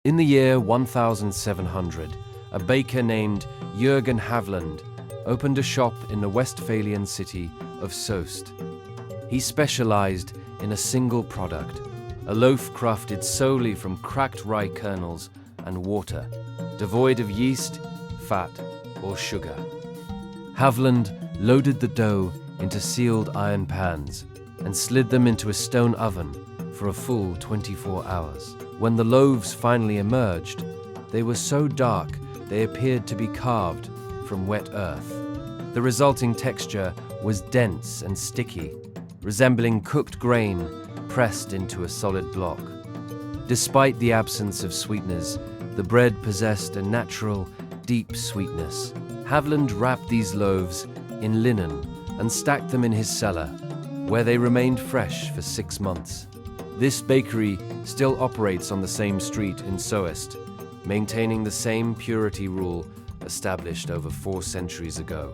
In the year 1700, a baker named Jürgen Havland opened a shop in the Westphalian city of Soest. He specialized in a single product, a loaf crafted solely from cracked rye kernels and water, devoid of yeast, fat, or sugar. Havland loaded the dough into sealed iron pans and slid them into a stone oven for a full 24 hours. When the loaves finally emerged, they were so dark they appeared to be carved from wet earth. The resulting texture was dense and sticky, resembling cooked grain pressed into a solid block. Despite the absence of sweeteners, the bread possessed a natural, deep sweetness. Havland wrapped these loaves in linen and stacked them in his cellar, where they remained fresh for 6 months. This bakery still operates on the same street in Soest, maintaining the same purity rule established over 4 centuries ago.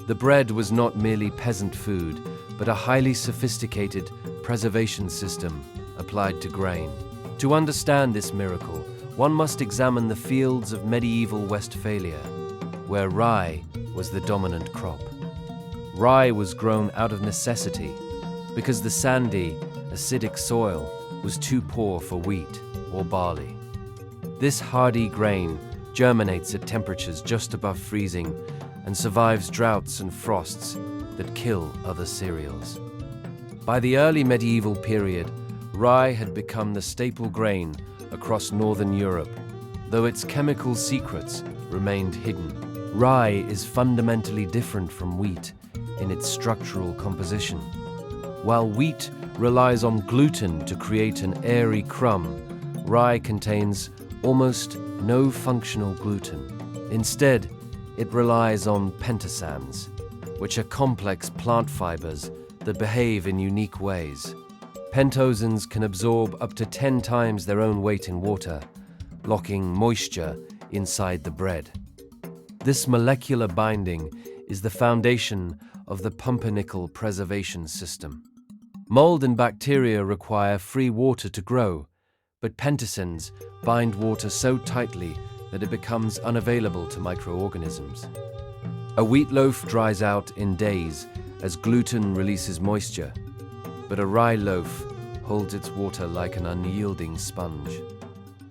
The bread was not merely peasant food, but a highly sophisticated preservation system applied to grain. To understand this miracle, one must examine the fields of medieval Westphalia, where rye was the dominant crop. Rye was grown out of necessity because the sandy, acidic soil was too poor for wheat or barley. This hardy grain germinates at temperatures just above freezing and survives droughts and frosts that kill other cereals. By the early medieval period, rye had become the staple grain across northern Europe, though its chemical secrets remained hidden. Rye is fundamentally different from wheat in its structural composition. While wheat relies on gluten to create an airy crumb, rye contains almost no functional gluten. Instead, it relies on pentasans, which are complex plant fibers that behave in unique ways. Pentosans can absorb up to 10 times their own weight in water, locking moisture inside the bread. This molecular binding is the foundation of the pumpernickel preservation system. Mold and bacteria require free water to grow, but pentasans bind water so tightly that it becomes unavailable to microorganisms. A wheat loaf dries out in days as gluten releases moisture, but a rye loaf holds its water like an unyielding sponge.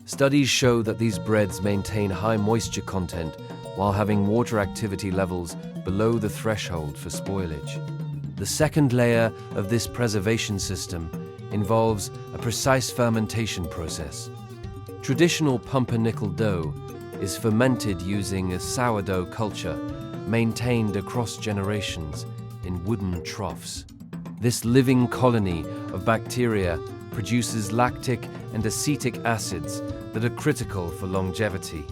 Studies show that these breads maintain high moisture content while having water activity levels below the threshold for spoilage. The second layer of this preservation system involves a precise fermentation process. Traditional pumpernickel dough is fermented using a sourdough culture maintained across generations in wooden troughs. This living colony of bacteria produces lactic and acetic acids that are critical for longevity.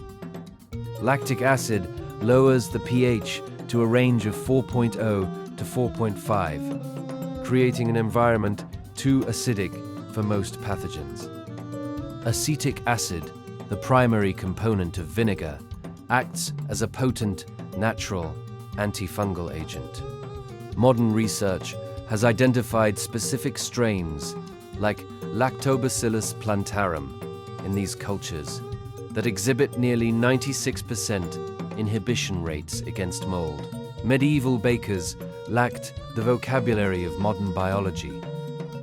Lactic acid lowers the pH to a range of 4.0 to 4.5, creating an environment too acidic for most pathogens. Acetic acid, the primary component of vinegar, acts as a potent, natural antifungal agent. Modern research has identified specific strains like Lactobacillus plantarum in these cultures that exhibit nearly 96% inhibition rates against mold. Medieval bakers lacked the vocabulary of modern biology,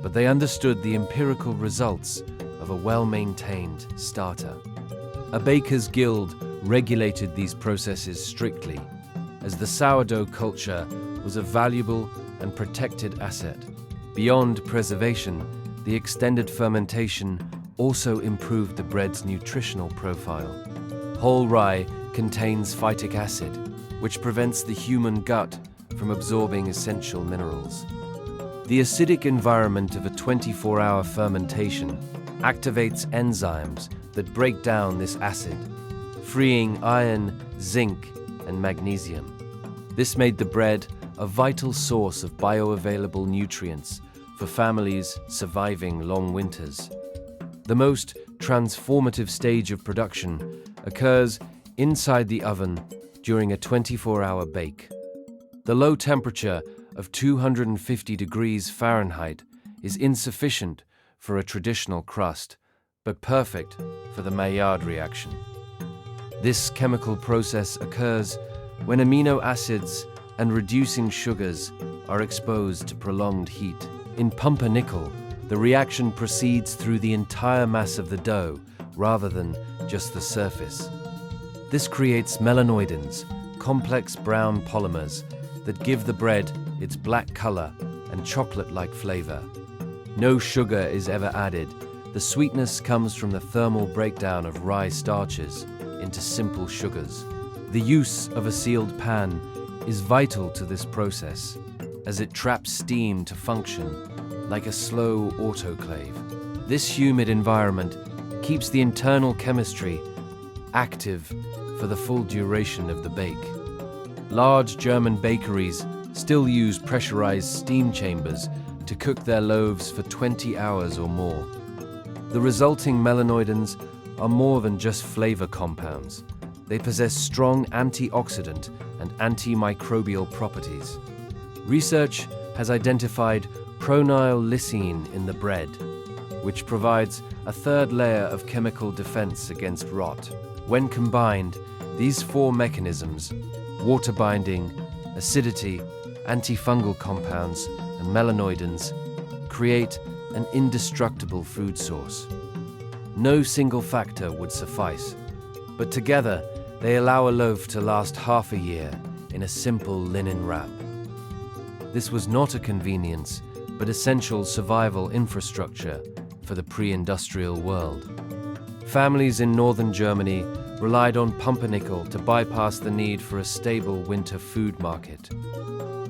but they understood the empirical results of a well-maintained starter. A baker's guild regulated these processes strictly, as the sourdough culture was a valuable and protected asset. Beyond preservation, the extended fermentation also improved the bread's nutritional profile. Whole rye contains phytic acid, which prevents the human gut from absorbing essential minerals. The acidic environment of a 24-hour fermentation activates enzymes that break down this acid, freeing iron, zinc, and magnesium. This made the bread a vital source of bioavailable nutrients for families surviving long winters. The most transformative stage of production occurs inside the oven during a 24-hour bake. The low temperature of 250 degrees Fahrenheit is insufficient for a traditional crust, but perfect for the Maillard reaction. This chemical process occurs when amino acids and reducing sugars are exposed to prolonged heat. In pumpernickel, the reaction proceeds through the entire mass of the dough rather than just the surface. This creates melanoidins, complex brown polymers that give the bread its black color and chocolate-like flavor. No sugar is ever added. The sweetness comes from the thermal breakdown of rye starches into simple sugars. The use of a sealed pan is vital to this process, as it traps steam to function like a slow autoclave. This humid environment keeps the internal chemistry active for the full duration of the bake. Large German bakeries still use pressurized steam chambers to cook their loaves for 20 hours or more. The resulting melanoidins are more than just flavor compounds. They possess strong antioxidant and antimicrobial properties. Research has identified pronyle lysine in the bread, which provides a third layer of chemical defense against rot. When combined, these four mechanisms, water binding, acidity, antifungal compounds, and melanoidins, create an indestructible food source. No single factor would suffice, but together they allow a loaf to last half a year in a simple linen wrap. This was not a convenience, but essential survival infrastructure for the pre-industrial world. Families in northern Germany relied on pumpernickel to bypass the need for a stable winter food market.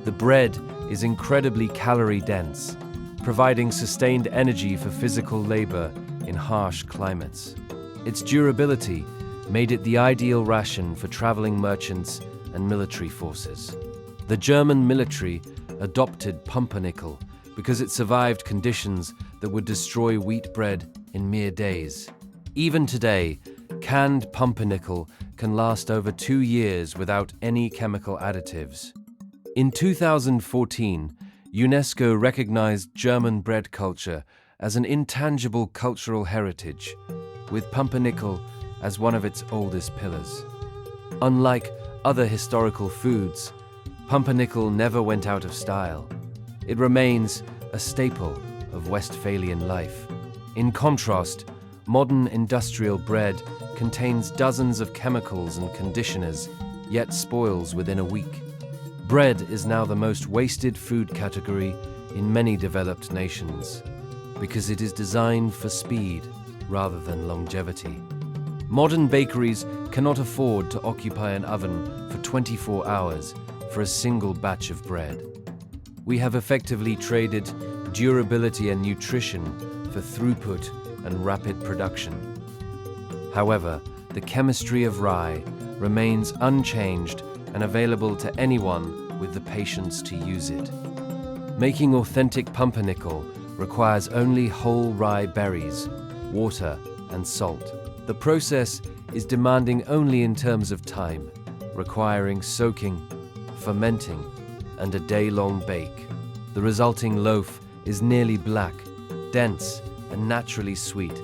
The bread is incredibly calorie-dense, providing sustained energy for physical labor in harsh climates. Its durability made it the ideal ration for traveling merchants and military forces. The German military adopted pumpernickel because it survived conditions that would destroy wheat bread in mere days. Even today, canned pumpernickel can last over 2 years without any chemical additives. In 2014, UNESCO recognized German bread culture as an intangible cultural heritage, with pumpernickel as one of its oldest pillars. Unlike other historical foods, pumpernickel never went out of style. It remains a staple of Westphalian life. In contrast, modern industrial bread contains dozens of chemicals and conditioners, yet spoils within a week. Bread is now the most wasted food category in many developed nations because it is designed for speed rather than longevity. Modern bakeries cannot afford to occupy an oven for 24 hours for a single batch of bread. We have effectively traded durability and nutrition for throughput and rapid production. However, the chemistry of rye remains unchanged and available to anyone with the patience to use it. Making authentic pumpernickel requires only whole rye berries, water, and salt. The process is demanding only in terms of time, requiring soaking, fermenting, and a day-long bake. The resulting loaf is nearly black, dense, and naturally sweet,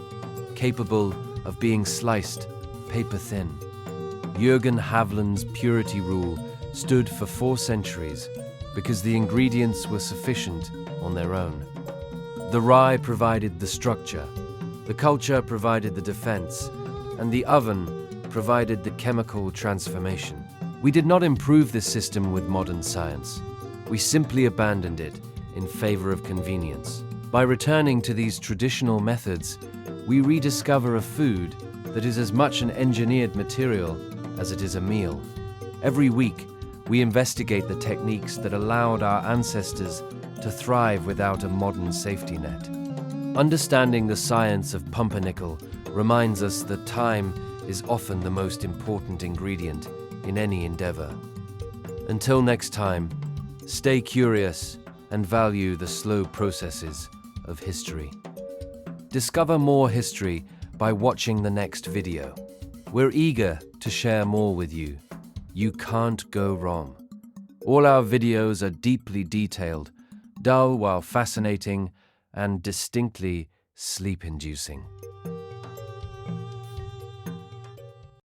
capable of being sliced paper-thin. Jürgen Havland's purity rule stood for 4 centuries because the ingredients were sufficient on their own. The rye provided the structure, the culture provided the defense, and the oven provided the chemical transformation. We did not improve this system with modern science. We simply abandoned it in favor of convenience. By returning to these traditional methods, we rediscover a food that is as much an engineered material as it is a meal. Every week, we investigate the techniques that allowed our ancestors to thrive without a modern safety net. Understanding the science of pumpernickel reminds us that time is often the most important ingredient in any endeavor. Until next time, stay curious and value the slow processes of history. Discover more history by watching the next video. We're eager to share more with you. You can't go wrong. All our videos are deeply detailed, dull while fascinating, and distinctly sleep-inducing.